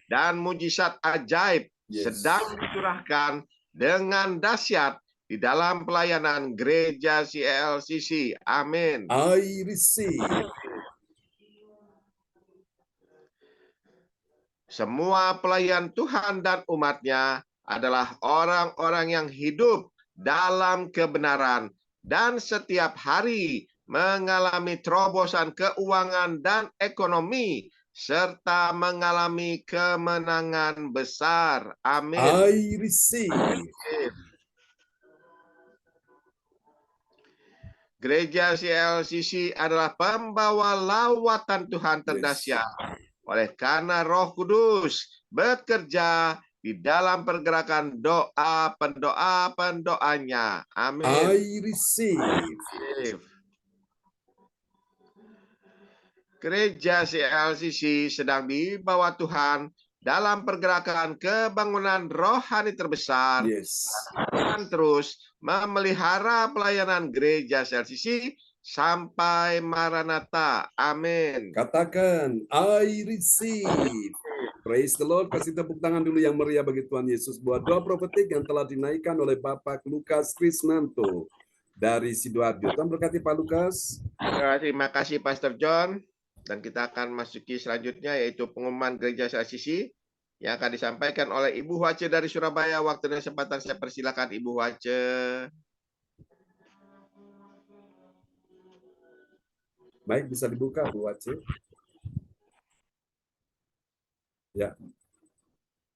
dan mujizat ajaib Yes. sedang dicurahkan dengan dahsyat di dalam pelayanan gereja CLCC. Amin. I receive. Semua pelayan Tuhan dan umatnya adalah orang-orang yang hidup dalam kebenaran dan setiap hari mengalami terobosan keuangan dan ekonomi serta mengalami kemenangan besar. Amin. I receive. Gereja CLCC adalah pembawa lawatan Tuhan terdahsyat. Oleh karena Roh Kudus bekerja di dalam pergerakan doa pendoa-pendoanya. Amin. I receive. Gereja CLCC sedang dibawa Tuhan dalam pergerakan kebangunan rohani terbesar Yes. dan terus memelihara pelayanan gereja CLCC sampai Maranatha. Amin. Katakan, I receive. Praise the Lord. Kasih tepuk tangan dulu yang meriah bagi Tuhan Yesus. Buat doa profetik yang telah dinaikkan oleh Bapak Lukas Krisnanto dari Sidoarjo. Tuhan berkati Pak Lukas. Terima kasih Pastor John. Dan kita akan masuki selanjutnya yaitu pengumuman gereja CLCC yang akan disampaikan oleh Ibu Wace dari Surabaya. Waktu dan kesempatan saya persilakan Ibu Wace. Baik, bisa dibuka Bu Wace. Ya.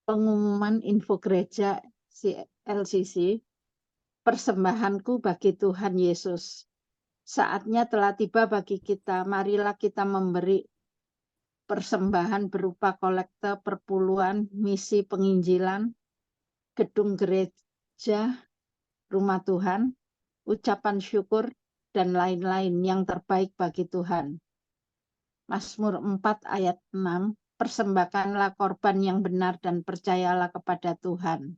Pengumuman info gereja CLCC, persembahanku bagi Tuhan Yesus. Saatnya telah tiba bagi kita, marilah kita memberi persembahan berupa kolekte, perpuluhan, misi penginjilan, gedung gereja, rumah Tuhan, ucapan syukur, dan lain-lain yang terbaik bagi Tuhan. Mazmur 4 ayat 6, persembahkanlah korban yang benar dan percayalah kepada Tuhan.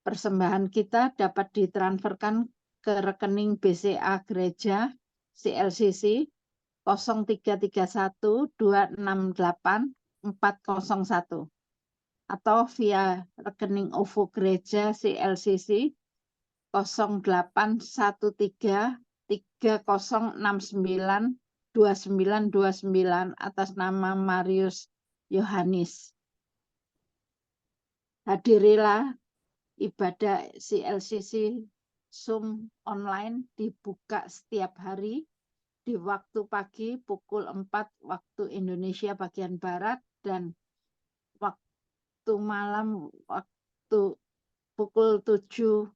Persembahan kita dapat ditransferkan ke rekening BCA Gereja CLCC 0331 268 401 atau via rekening OVO Gereja CLCC 0813 3069 2929 atas nama Marius Yohanis. Hadirilah ibadah CLCC Zoom online dibuka setiap hari di waktu pagi pukul 4 waktu Indonesia bagian Barat dan waktu malam waktu pukul 19.00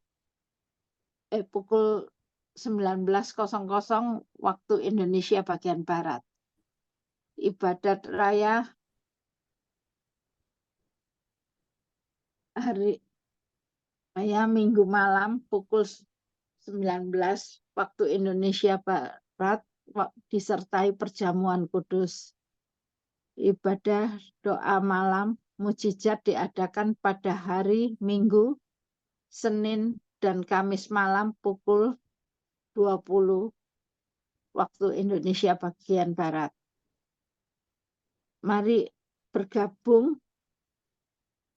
waktu Indonesia bagian Barat. Ibadat raya hari Minggu malam pukul 19 waktu Indonesia Barat disertai perjamuan kudus. Ibadah doa malam mujizat diadakan pada hari Minggu, Senin, dan Kamis malam pukul 20 waktu Indonesia bagian Barat. Mari bergabung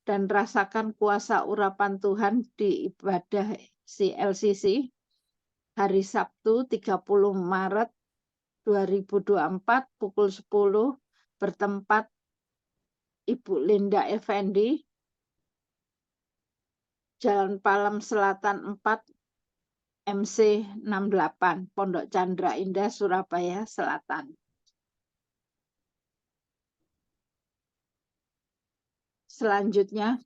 dan rasakan kuasa urapan Tuhan di ibadah CLCC hari Sabtu 30 Maret 2024 pukul 10 bertempat Ibu Linda Effendi, Jalan Palem Selatan 4, MC 68, Pondok Chandra Indah, Surabaya Selatan. Selanjutnya,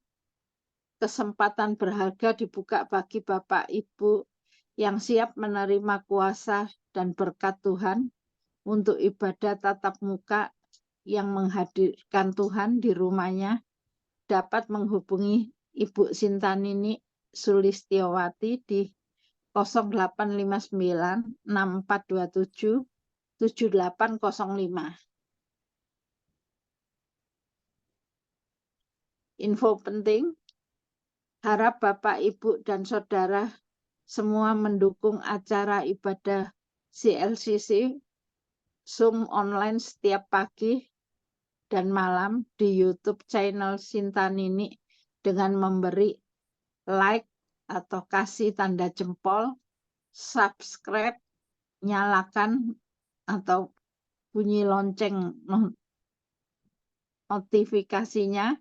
kesempatan berharga dibuka bagi Bapak Ibu yang siap menerima kuasa dan berkat Tuhan untuk ibadah tatap muka yang menghadirkan Tuhan di rumahnya dapat menghubungi Ibu Sintanini Sulistiowati di 0859 6427 7805. Info penting, harap Bapak, Ibu, dan Saudara semua mendukung acara ibadah CLCC Zoom online setiap pagi dan malam di YouTube channel Sintanini dengan memberi like atau kasih tanda jempol, subscribe, nyalakan atau bunyi lonceng notifikasinya,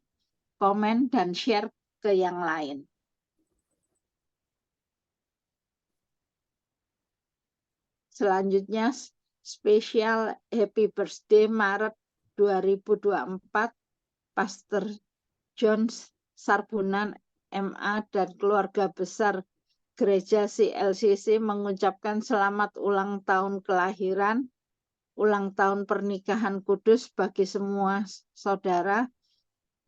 komen, dan share ke yang lain. Selanjutnya, spesial Happy Birthday Maret 2024, Pastor John Sarbunan MA dan keluarga besar Gereja CLCC mengucapkan selamat ulang tahun kelahiran, ulang tahun pernikahan kudus bagi semua saudara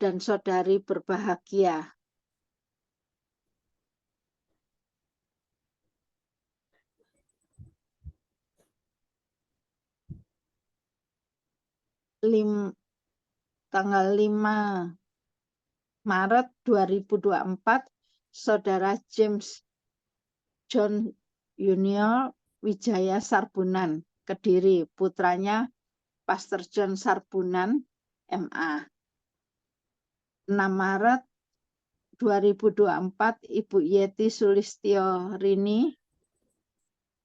dan saudari berbahagia. Tanggal 5 Maret 2024, Saudara James John Junior Wijaya Sarbunan, Kediri, putranya Pastor John Sarbunan, MA. 6 Maret 2024, Ibu Yeti Sulistiorini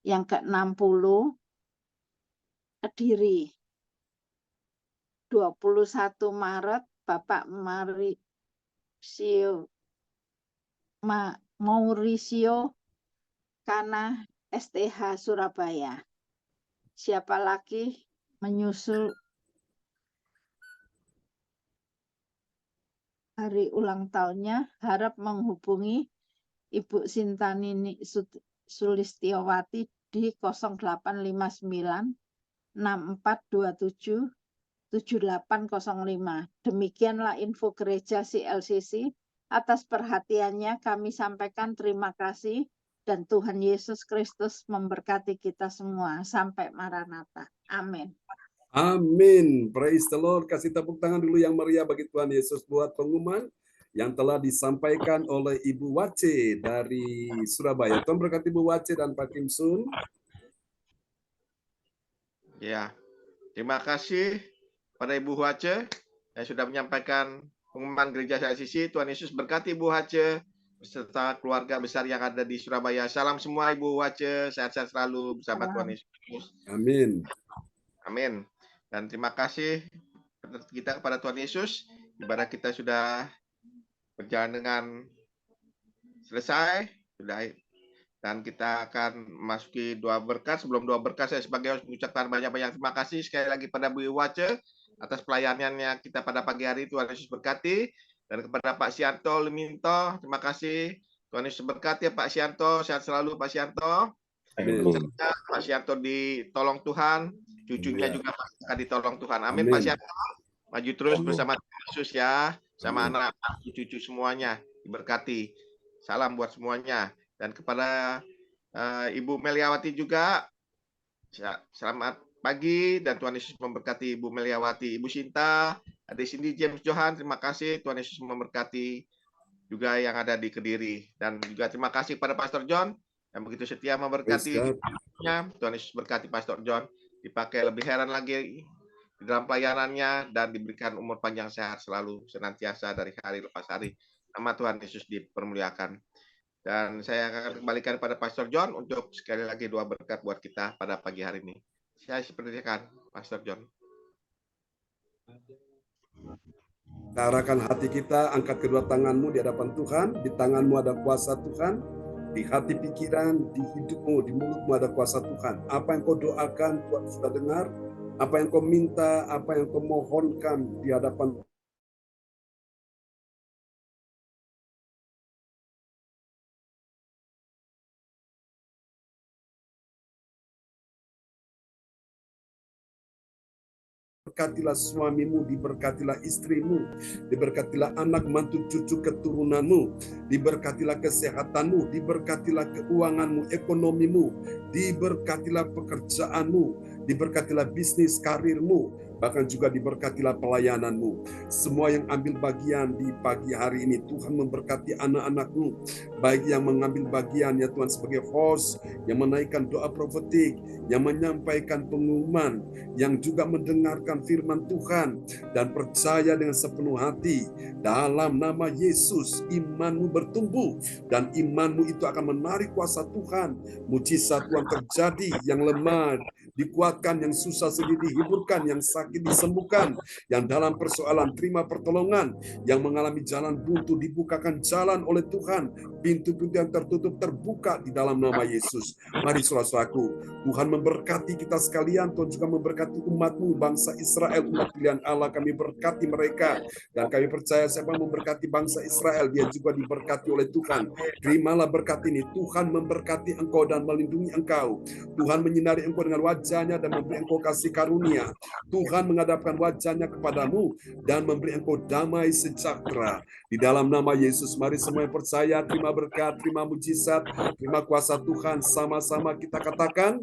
yang ke-60, Kediri. 21 Maret, Bapak Mauricio Kana STH Surabaya. Siapa lagi menyusul hari ulang tahunnya, harap menghubungi Ibu Sintanini Sulistiowati di 0859 6427 7805. Demikianlah info gereja CLCC. Atas perhatiannya kami sampaikan terima kasih dan Tuhan Yesus Kristus memberkati kita semua. Sampai Maranatha. Amin. Amin. Praise the Lord. Kasih tepuk tangan dulu yang meriah bagi Tuhan Yesus buat pengumuman yang telah disampaikan oleh Ibu Wace dari Surabaya. Tuhan berkati Ibu Wace dan Pak Kim Sun. Ya, terima kasih pada Ibu Wace yang sudah menyampaikan pengumuman gereja CLCC. Tuhan Yesus berkati Ibu Wace beserta keluarga besar yang ada di Surabaya. Salam semua Ibu Wace, sehat-sehat selalu bersama Tuhan Yesus. Amin. Amin. Dan terima kasih kita kepada Tuhan Yesus. Ibadah kita sudah berjalan dengan selesai. Dan kita akan memasuki doa berkat. Sebelum doa berkat, saya sebagai host mengucapkan banyak-banyak terima kasih sekali lagi pada Bu Wace atas pelayanannya kita pada pagi hari. Tuhan Yesus berkati. Dan kepada Pak Sianto Liminto, terima kasih. Tuhan Yesus berkati ya Pak Sianto. Sehat selalu Pak Sianto. Pak Sianto ditolong Tuhan. Cucunya juga akan ditolong Tuhan. Amin. Pak Sianto. Maju terus bersama Yesus ya. Sama anak cucu semuanya. Diberkati. Salam buat semuanya. Dan kepada Ibu Meliawati juga, selamat pagi dan Tuhan Yesus memberkati Ibu Meliawati. Ibu Sinta, Adik Cindy James Johan, terima kasih. Tuhan Yesus memberkati juga yang ada di Kediri. Dan juga terima kasih pada Pastor John yang begitu setia memberkati. Tuhan Yesus berkati Pastor John, dipakai lebih heran lagi di dalam pelayanannya dan diberikan umur panjang sehat selalu senantiasa dari hari lepas hari. Nama Tuhan Yesus dipermuliakan. Dan saya akan kembalikan pada Pastor John untuk sekali lagi doa berkat buat kita pada pagi hari ini. Saya persilakan Pastor John. Arahkan hati kita, angkat kedua tanganmu di hadapan Tuhan. Di tanganmu ada kuasa Tuhan. Di hati pikiran, di hidupmu, di mulutmu ada kuasa Tuhan. Apa yang kau doakan, Tuhan sudah dengar. Apa yang kau minta, apa yang kau mohonkan di hadapan diberkatilah suamimu, diberkatilah istrimu, diberkatilah anak mantu cucu keturunanmu, diberkatilah kesehatanmu, diberkatilah keuanganmu, ekonomimu, diberkatilah pekerjaanmu, diberkatilah bisnis karirmu, bahkan juga diberkatilah pelayananmu. Semua yang ambil bagian di pagi hari ini, Tuhan memberkati anak-anakmu, baik yang mengambil bagian ya Tuhan sebagai host, yang menaikkan doa profetik, yang menyampaikan pengumuman, yang juga mendengarkan firman Tuhan, dan percaya dengan sepenuh hati. Dalam nama Yesus, imanmu bertumbuh, dan imanmu itu akan menarik kuasa Tuhan. Mujizat Tuhan terjadi, yang lemah dikuatkan, yang susah sedih dihiburkan, yang sakit disembuhkan, yang dalam persoalan terima pertolongan, yang mengalami jalan buntu dibukakan jalan oleh Tuhan, pintu-pintu yang tertutup terbuka di dalam nama Yesus. Mari saudaraku, Tuhan memberkati kita sekalian, Tuhan juga memberkati umat-Mu, bangsa Israel, umat pilihan Allah. Kami berkati mereka, dan kami percaya siapa memberkati bangsa Israel, dia juga diberkati oleh Tuhan. Terimalah berkat ini. Tuhan memberkati engkau dan melindungi engkau. Tuhan menyinari engkau dengan wajahnya dan memberi engkau kasih karunia. Tuhan menghadapkan wajahnya kepadamu dan memberi engkau damai sejahtera. Di dalam nama Yesus, mari semua yang percaya, terima berkat, terima mujizat, terima kuasa Tuhan. Sama-sama kita katakan,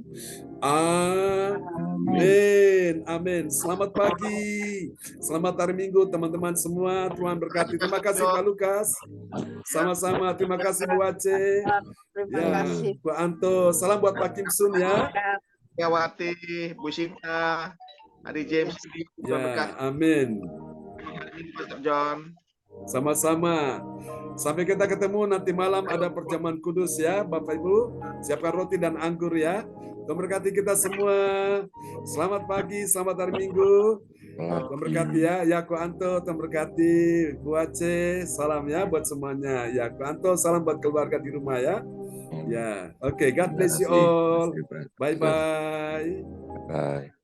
amin. Amin. Selamat pagi. Selamat hari Minggu, teman-teman semua. Tuhan berkati. Terima kasih Pak Lukas. Sama-sama. Terima kasih Bu Aceh. Terima kasih. Bu Anto. Salam buat Pak Kim Sun ya. Ya Wati, Bu Sinta, Adi James, Ya, amin. Pastor John. Sama-sama. Sampai kita ketemu nanti malam, ada perjamuan kudus ya, Bapak Ibu. Siapkan roti dan anggur ya. Tuhan berkati kita semua. Selamat pagi, selamat hari Minggu. Tuhan berkati ya. Ya, Ko Anto, Tuhan berkati. Bu Aceh, salam ya buat semuanya. Ya, Ko Anto, salam buat keluarga di rumah ya. Ya, oke. God bless you all. Bye-bye. Bye.